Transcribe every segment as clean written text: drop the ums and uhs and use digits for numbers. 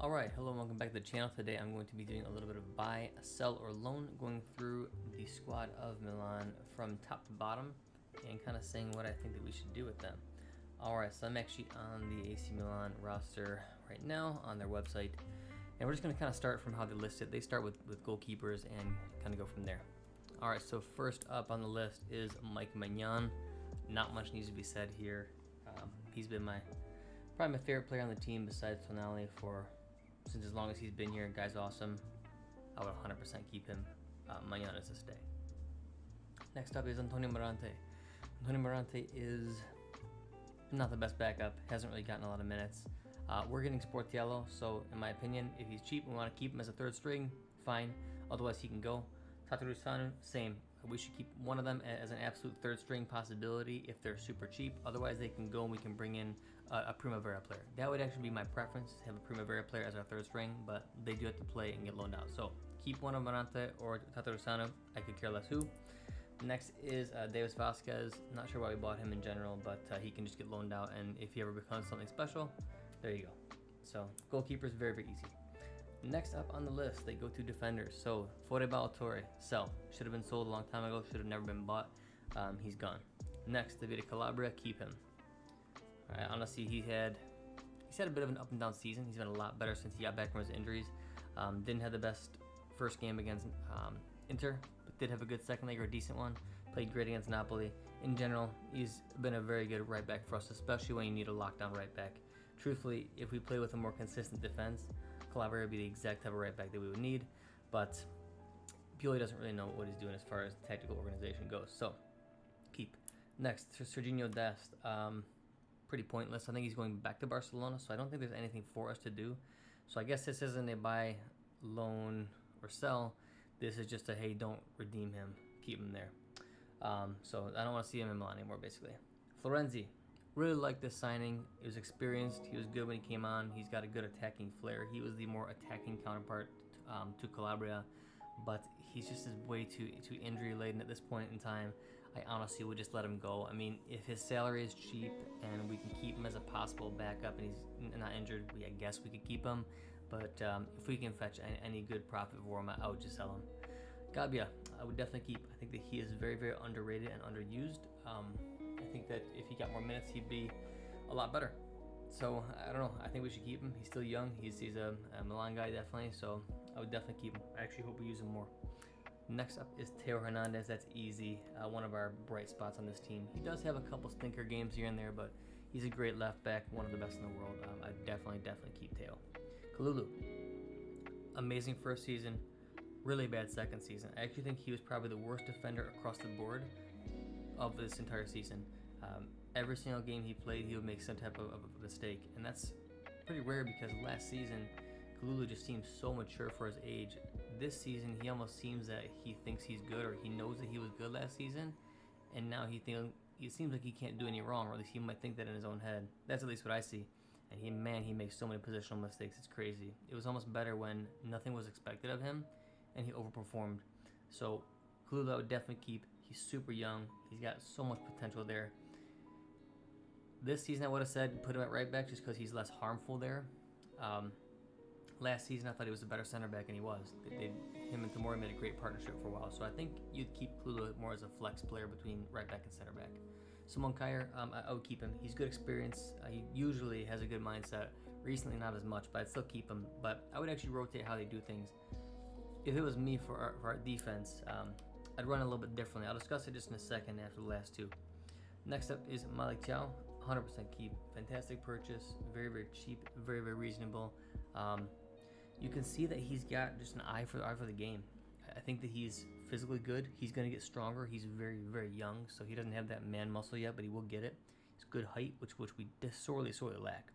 Alright, hello and welcome back to the channel. Today I'm going to be doing a little bit of buy, sell, or loan, going through the squad of Milan from top to bottom and kind of saying what I think that we should do with them. Alright, so I'm actually on the AC Milan roster right now on their website, and we're just going to kind of start from how they list it. They start with goalkeepers and kind of go from there. Alright, so first up on the list is Mike Maignan. Not much needs to be said here. He's been probably my favorite player on the team besides Tonali since as long as he's been here. Guy's awesome. I would 100% keep him. Maignan is a stay. Next up is Antonio Morante. Antonio Morante is not the best backup. Hasn't really gotten a lot of minutes. We're getting Sportiello, so in my opinion, if he's cheap, we want to keep him as a third string. Fine. Otherwise, he can go. Tatarusanu, same. We should keep one of them as an absolute third string possibility if they're super cheap. Otherwise, they can go and we can bring in a Primavera player. That would actually be my preference, have a Primavera player as our third string, but they do have to play and get loaned out. So keep one of Morante or Tatarusanu. I could care less who. Next is Davis Vasquez. Not sure why we bought him in general, but he can just get loaned out, and if he ever becomes something special, there you go. So goalkeepers, very, very easy. Next up on the list, they go to defenders. So Fore Ballatore, sell. Should have been sold a long time ago. Should have never been bought. He's gone. Next, Davide Calabria, keep him. All right, honestly, he's had a bit of an up and down season. He's been a lot better since he got back from his injuries. Didn't have the best first game against Inter, but did have a good second leg or a decent one. Played great against Napoli. In general, he's been a very good right back for us, especially when you need a lockdown right back. Truthfully, if we play with a more consistent defense, Calabria would be the exact type of right back that we would need, but Pioli doesn't really know what he's doing as far as tactical organization goes, so keep. Next, Serginho Dest. Pretty pointless. I think he's going back to Barcelona, so I don't think there's anything for us to do. So I guess this isn't a buy, loan, or sell. This is just a, hey, don't redeem him. Keep him there. So I don't want to see him in Milan anymore, basically. Florenzi. Really like this signing. He was experienced. He was good when he came on. He's got a good attacking flair. He was the more attacking counterpart to Calabria, but he's just way too injury laden at this point in time. I honestly would just let him go. I mean, if his salary is cheap and we can keep him as a possible backup and he's not injured, I guess we could keep him. But if we can fetch any good profit for him, I would just sell him. Gabbia, I would definitely keep. I think that he is very, very underrated and underused. I think that if he got more minutes, he'd be a lot better. So I don't know. I think we should keep him. He's still young. He's a Milan guy, definitely. So I would definitely keep him. I actually hope we use him more. Next up is Theo Hernandez. That's easy. One of our bright spots on this team. He does have a couple stinker games here and there, but he's a great left back, one of the best in the world. I definitely keep Theo. Kalulu, amazing first season, really bad second season. I actually think he was probably the worst defender across the board of this entire season. Every single game he played, he would make some type of mistake, and that's pretty rare because last season Kalulu just seemed so mature for his age. This season he almost seems that he thinks he's good, or he knows that he was good last season, and now it seems like he can't do any wrong, or at least he might think that in his own head. That's at least what I see. And he makes so many positional mistakes. It's crazy. It was almost better when nothing was expected of him and he overperformed. So Kalulu I would definitely keep. He's super young. He's got so much potential there. This season I would have said put him at right back just because he's less harmful there. Last season I thought he was a better center back, and he was. Him and Tomori made a great partnership for a while. So I think you'd keep Kalulu more as a flex player between right back and center back. Simon Kjaer, I would keep him. He's good experience. He usually has a good mindset. Recently not as much, but I'd still keep him. But I would actually rotate how they do things. If it was me for our defense, I'd run a little bit differently. I'll discuss it just in a second after the last two. Next up is Malick Thiaw, 100% keep. Fantastic purchase, very, very cheap, very, very reasonable. You can see that he's got just an eye for the game. I think that he's physically good. He's going to get stronger. He's very, very young, so he doesn't have that man muscle yet, but he will get it. He's good height, which we sorely lack.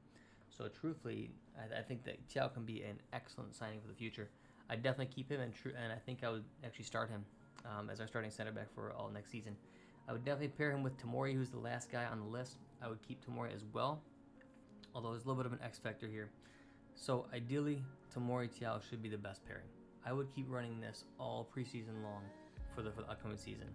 So truthfully, I think that Thiaw can be an excellent signing for the future. I'd definitely keep him, and I think I would actually start him as our starting center back for all next season. I would definitely pair him with Tomori, who's the last guy on the list. I would keep Tomori as well, although there's a little bit of an X factor here. So ideally, Tomori Thiaw should be the best pairing. I would keep running this all preseason long for the upcoming season.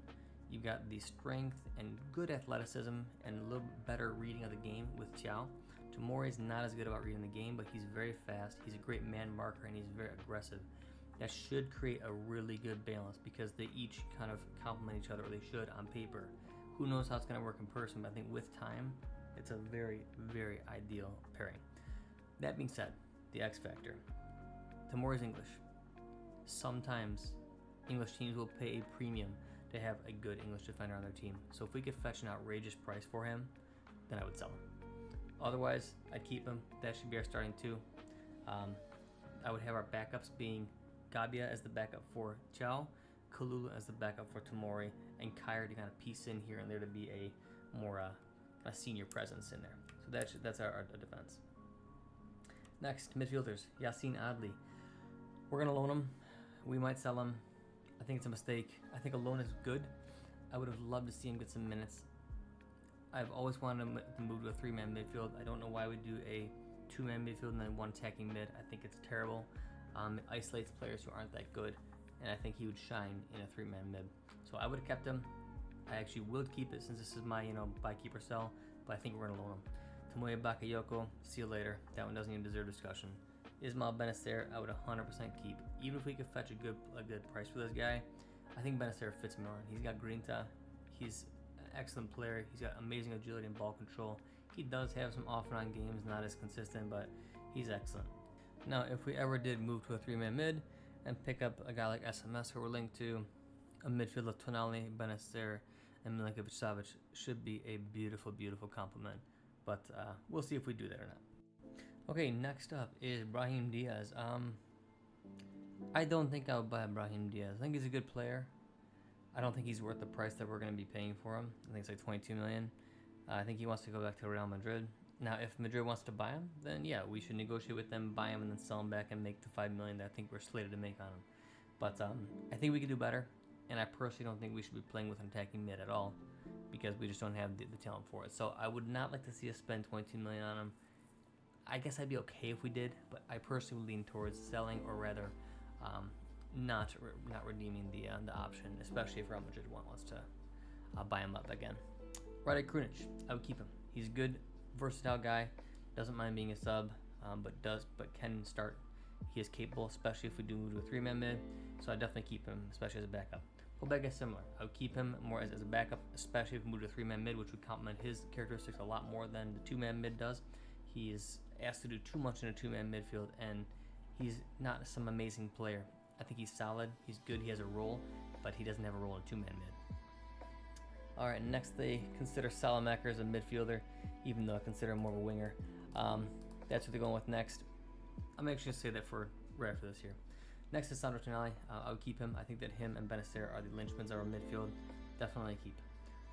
You've got the strength and good athleticism and a little better reading of the game with Thiaw, Tomori is not as good about reading the game, but he's very fast. He's a great man marker, and he's very aggressive. That should create a really good balance because they each kind of complement each other, or they should on paper. Who knows how it's going to work in person, but I think with time, it's a very, very ideal pairing. That being said, the X factor. Tomori's English. Sometimes English teams will pay a premium to have a good English defender on their team. So if we could fetch an outrageous price for him, then I would sell him. Otherwise, I'd keep him. That should be our starting two. I would have our backups being Gabia as the backup for Chow, Kalulu as the backup for Tomori, and Kyer to kind of piece in here and there to be a more a senior presence in there. So that's our defense. Next, midfielders. Yassine Adli. We're going to loan him. We might sell him. I think it's a mistake. I think a loan is good. I would have loved to see him get some minutes. I've always wanted him to move to a 3-man midfield. I don't know why we do a 2-man midfield and then one attacking mid. I think it's terrible. It isolates players who aren't that good, and I think he would shine in a 3-man mid. So I would have kept him. I actually will keep it since this is my buy, keep, or sell, but I think we're going to loan him. Tomoya Bakayoko, see you later. That one doesn't even deserve discussion. Ismail Benacer, I would 100% keep. Even if we could fetch a good price for this guy, I think Benacer fits Milan. He's got grinta. He's an excellent player. He's got amazing agility and ball control. He does have some off and on games, not as consistent, but he's excellent. Now, if we ever did move to a 3-man mid and pick up a guy like SMS, who we're linked to, a midfield of Tonali, Benacer, and Milinkovic-Savic should be a beautiful, beautiful compliment. But we'll see if we do that or not. Okay, next up is Brahim Diaz. I don't think I would buy Brahim Diaz. I think he's a good player. I don't think he's worth the price that we're going to be paying for him. I think it's like $22 million. I think he wants to go back to Real Madrid. Now, if Madrid wants to buy him, then yeah, we should negotiate with them, buy him, and then sell him back and make the $5 million that I think we're slated to make on him. But I think we could do better, and I personally don't think we should be playing with an attacking mid at all because we just don't have the talent for it. So I would not like to see us spend $22 million on him. I guess I'd be okay if we did, but I personally would lean towards selling, or rather, not redeeming the option, especially if Real Madrid wants to buy him up again. Rade Krunic, I would keep him. He's a good, versatile guy. Doesn't mind being a sub, but can start. He is capable, especially if we do move to a 3-man mid. So I definitely keep him, especially as a backup. Pobega is similar. I would keep him more as a backup, especially if we move to a 3-man mid, which would complement his characteristics a lot more than the 2-man mid does. He is asked to do too much in a 2-man midfield, and he's not some amazing player. I think he's solid, he's good, he has a role, but he doesn't have a role in a 2-man mid. Alright, next they consider Salamaker as a midfielder, even though I consider him more of a winger. That's what they're going with next. I'm actually going to say that for right after this here. Next is Sandro Tonali. I would keep him. I think that him and Benacer are the linchpins of our midfield. Definitely keep.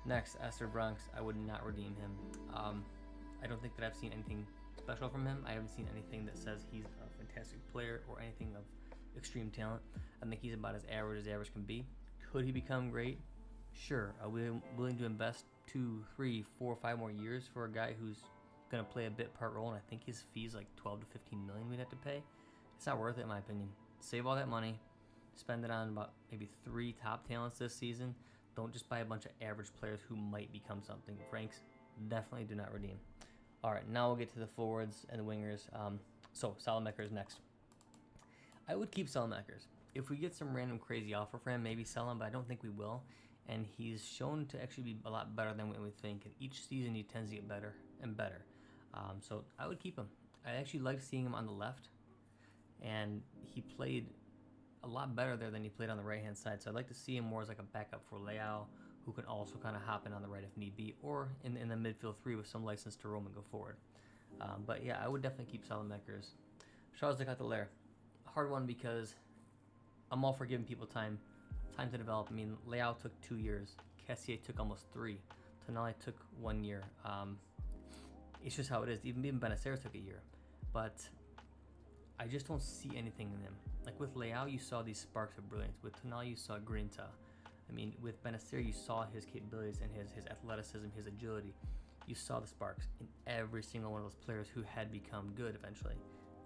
Next, Esther Bronx. I would not redeem him. I don't think that I've seen anything special from him. I haven't seen anything that says he's a fantastic player or anything of extreme talent. I think he's about as average can be. Could he become great? Sure. Are we willing to invest 2, 3, 4, 5 more years for a guy who's going to play a bit part role? And I think his fee's like 12 to 15 million we'd have to pay. It's not worth it in my opinion. Save all that money, spend it on about maybe 3 top talents this season. Don't just buy a bunch of average players who might become something. Franks, definitely do not redeem. All right, now we'll get to the forwards and the wingers. So Salamaker is next. I would keep Salamaker. If we get some random crazy offer for him, maybe sell him, but I don't think we will. And he's shown to actually be a lot better than what we think. And each season he tends to get better and better. So I would keep him. I actually liked seeing him on the left. And he played a lot better there than he played on the right-hand side. So I'd like to see him more as like a backup for Leao, who can also kind of hop in on the right if need be, or in the midfield 3 with some license to roam and go forward. But yeah, I would definitely keep Salamaker. Charles de Ketelaere, hard one because I'm all for giving people time to develop. I mean, Leao took 2 years. Cassier took almost 3. Tonali took 1 year. It's just how it is. Even Benacer took a year. But I just don't see anything in him. Like with Leao, you saw these sparks of brilliance. With Tonali, you saw grinta. I mean, with Benacer, you saw his capabilities and his athleticism, his agility. You saw the sparks in every single one of those players who had become good eventually.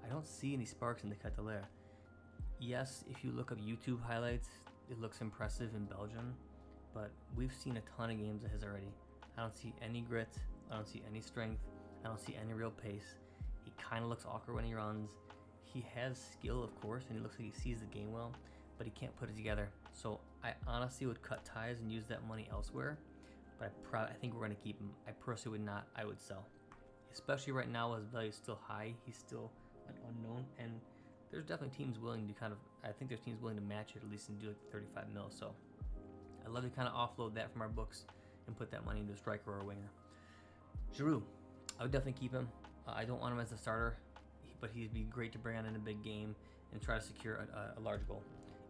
I don't see any sparks in the Ketelaere. Yes, if you look up YouTube highlights, it looks impressive in Belgium, but we've seen a ton of games of his already. I don't see any grit. I don't see any strength. I don't see any real pace. He kind of looks awkward when he runs. He has skill, of course, and he looks like he sees the game well, but he can't put it together. So I honestly would cut ties and use that money elsewhere, but I think we're going to keep him. I personally would not. I would sell. Especially right now, his value is still high. He's still an unknown, and there's definitely teams willing to I think there's teams willing to match it at least and do like 35 mil. So I'd love to kind of offload that from our books and put that money into a striker or a winger. Giroud, I would definitely keep him. I don't want him as a starter, but he'd be great to bring on in a big game and try to secure a large goal.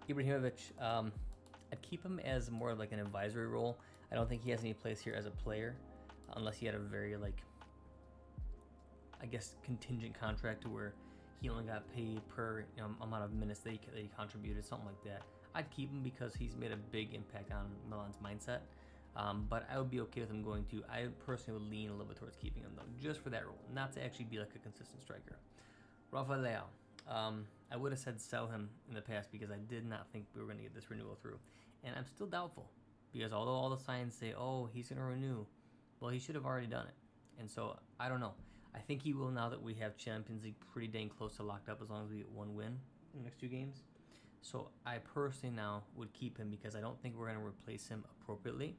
Ibrahimovic, I'd keep him as more of like an advisory role. I don't think he has any place here as a player, unless he had a very contingent contract to where he only got paid per amount of minutes that he contributed, something like that. I'd keep him because he's made a big impact on Milan's mindset. But I would be okay with him going to. I personally would lean a little bit towards keeping him though, just for that role, not to actually be like a consistent striker. Rafael Leao. I would have said sell him in the past because I did not think we were going to get this renewal through, and I'm still doubtful because although all the signs say, oh, he's going to renew, well, he should have already done it, and so I don't know. I think he will now that we have Champions League pretty dang close to locked up as long as we get one win in the next 2 games. So I personally now would keep him because I don't think we're going to replace him appropriately,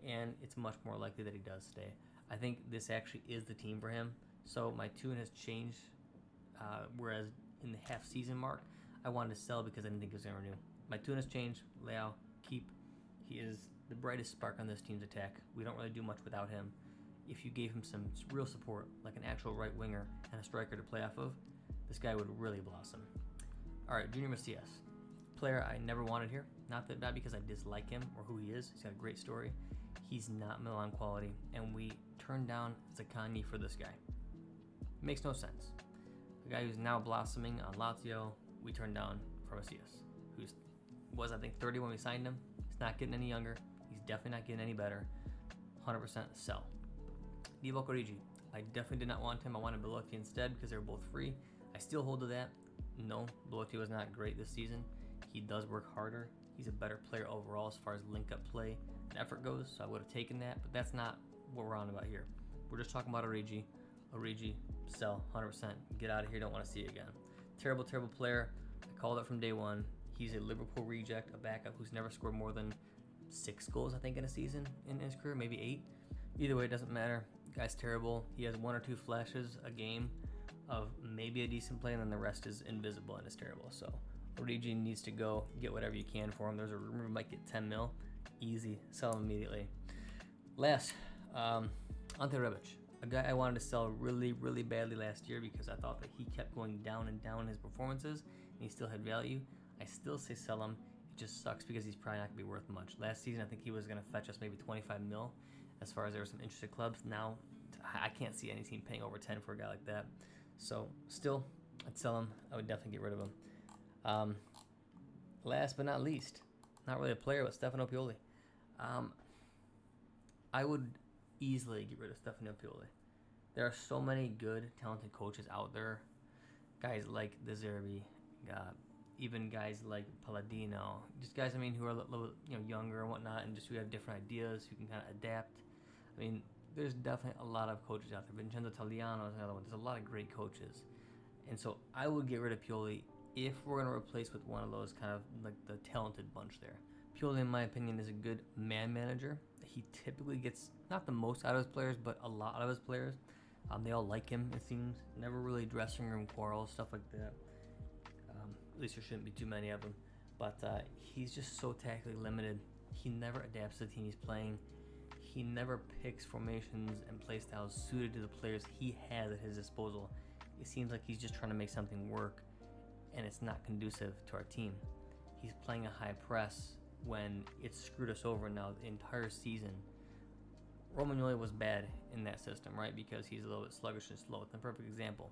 and it's much more likely that he does stay. I think this actually is the team for him. So my tune has changed, whereas in the half-season mark, I wanted to sell because I didn't think he was going to renew. My tune has changed. Leao, keep. He is the brightest spark on this team's attack. We don't really do much without him. If you gave him some real support, like an actual right winger and a striker to play off of, this guy would really blossom. All right, Junior Macias. Player I never wanted here. Not because I dislike him or who he is. He's got a great story. He's not Milan quality, and we turned down Zaccagni for this guy. It makes no sense. The guy who's now blossoming on Lazio, we turned down for Macias, who was I think 30 when we signed him. He's not getting any younger. He's definitely not getting any better. 100% sell. Divock Origi. I definitely did not want him. I wanted Belotti instead because they were both free. I still hold to that. No, Belotti was not great this season. He does work harder. He's a better player overall as far as link-up play and effort goes, so I would have taken that, but that's not what we're on about here. We're just talking about Origi. Origi, sell, 100%. Get out of here, don't want to see it again. Terrible, terrible player. I called it from day one. He's a Liverpool reject, a backup who's never scored more than 6 goals, I think, in a season in his career, maybe 8. Either way, it doesn't matter. Guy's terrible. He has 1 or 2 flashes a game of maybe a decent play, and then the rest is invisible and is terrible. So Origi needs to go. Get whatever you can for him. There's a rumor he might get 10 mil. Easy. Sell him immediately. Last, Ante Rebic. A guy I wanted to sell really, really badly last year because I thought that he kept going down and down in his performances, and he still had value. I still say sell him. It just sucks because he's probably not going to be worth much. Last season, I think he was going to fetch us maybe 25 mil as far as there were some interested clubs. Now, I can't see any team paying over 10 for a guy like that. So, still, I'd sell him. I would definitely get rid of him. Last but not least, not really a player, but Stefano Pioli. I would easily get rid of Stefano Pioli. There are so many good, talented coaches out there. Guys like De Zerbi, even guys like Palladino, just guys who are a little younger and whatnot, and just who have different ideas, who can kind of adapt. I mean, there's definitely a lot of coaches out there. Vincenzo Italiano is another one. There's a lot of great coaches, and so I would get rid of Pioli if we're going to replace with one of those kind of like the talented bunch there. Pioli, in my opinion, is a good man manager. He typically gets not the most out of his players, but a lot out of his players. They all like him, it seems. Never really dressing room quarrels, stuff like that. At least there shouldn't be too many of them. But he's just so tactically limited. He never adapts to the team he's playing. He never picks formations and play styles suited to the players he has at his disposal. It seems like he's just trying to make something work, and it's not conducive to our team. He's playing a high press when it's screwed us over now the entire season. Romagnoli was bad in that system, right? Because he's a little bit sluggish and slow. It's a perfect example.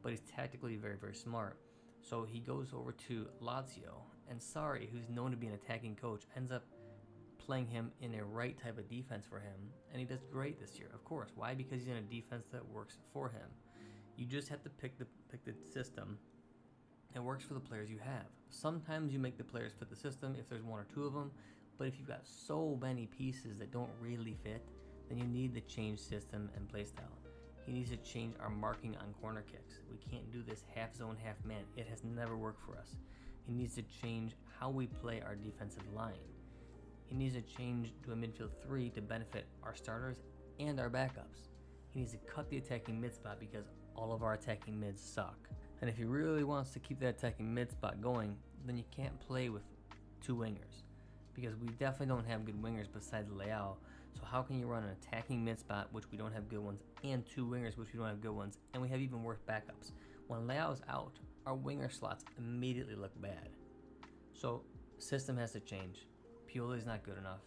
But he's tactically very, very smart. So he goes over to Lazio, and Sarri, who's known to be an attacking coach, ends up playing him in a right type of defense for him, and he does great this year, of course. Why? Because he's in a defense that works for him. You just have to pick the system that works for the players you have. Sometimes you make the players fit the system if there's 1 or 2 of them, but if you've got so many pieces that don't really fit, then you need to change system and play style. He needs to change our marking on corner kicks. We can't do this half zone, half man. It has never worked for us. He needs to change how we play our defensive line. He needs to change to a midfield 3 to benefit our starters and our backups. He needs to cut the attacking mid spot because all of our attacking mids suck. And if he really wants to keep that attacking mid spot going, then you can't play with 2 wingers, because we definitely don't have good wingers besides Leao. So how can you run an attacking mid spot, which we don't have good ones, and 2 wingers, which we don't have good ones, and we have even worse backups? When Leao's out, our winger slots immediately look bad. So system has to change. Pioli's not good enough.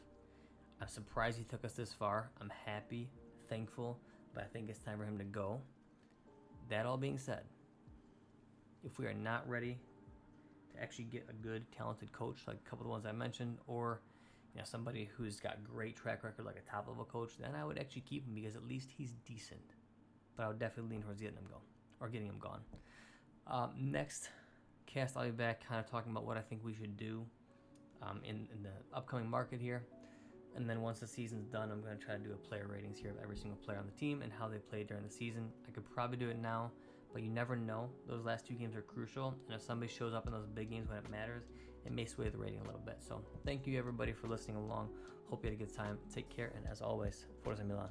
I'm surprised he took us this far. I'm happy, thankful, but I think it's time for him to go. That all being said, if we are not ready to actually get a good, talented coach, like a couple of the ones I mentioned, or somebody who's got great track record, like a top-level coach, then I would actually keep him because at least he's decent. But I would definitely lean towards getting him gone. Next cast, I'll be back kind of talking about what I think we should do in the upcoming market here. And then once the season's done, I'm going to try to do a player ratings here of every single player on the team and how they played during the season. I could probably do it now, but you never know. Those last 2 games are crucial, and if somebody shows up in those big games when it matters, it may sway the rating a little bit. So thank you everybody for listening along. Hope you had a good time. Take care, and as always, Forza Milan.